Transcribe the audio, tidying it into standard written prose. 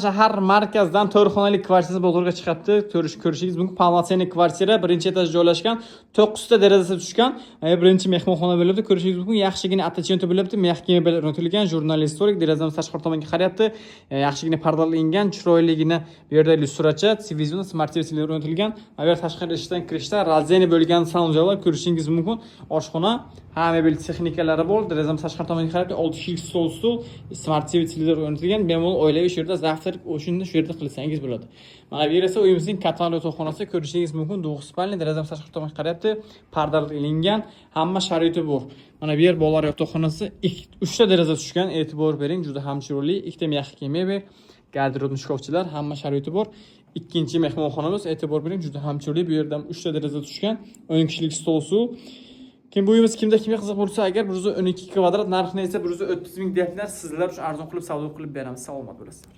Shahar markazdan 4 xonali kvartira bozorga chiqibdi. Ko'rishingiz mumkin. Polnotseniy kvartira, birinchi etaj joylashgan, 9 ta derazasi tushgan. Birinchi mehmonxona bo'libdi. Ko'rishingiz mumkin. Yaxshigina attachment bo'libdi. Mehkima bilan o'rnatilgan, jurnalistik, derazamiz tashqi tomonga qarayapti. Yaxshigina pardalangan, chiroyligina bu yerda lyustracha, televizion, smart televizion o'rnatilgan. Bu yer tashqi eshikdan kirishda razeni bo'lgan saunjoylar ko'rishingiz mumkin. Oshxona, ha mebel texnikalari bor. Derazamiz tashqi tomonga qarayapti. 6 kishilik stol, smart televizion o'rnatilgan. Bemalol oilaviy shu yerda o'shunda shu yerda qilsangiz bo'ladi. Mana bu yer esa uyimizning katta yotoqxonasi, ko'rishingiz mumkin. 9 spalni, derazam tashqi tomonga qarayapti. Pardalar ilingan, hamma sharoiti bor. Mana bu yer bolalar yotoqxonasi, 3 ta deraza tushgan, e'tibor bering, juda ham chiroyli. Ikkita mehkima mebel, garderob shkafchilar, hamma sharoiti bor. Ikkinchi mehmonxonamiz, e'tibor bering, juda ham chiroyli. Bu yerda 3 ta deraza tushgan, 10 kishilik stol suv. Kim bu uyimiz kimga qiziq bo'lsa agar 112 kvadrat narxini esa 130 ming deyaptilar. Sizlar uchun arzon qilib savdo qilib beramiz. Salomat bo'lasizlar.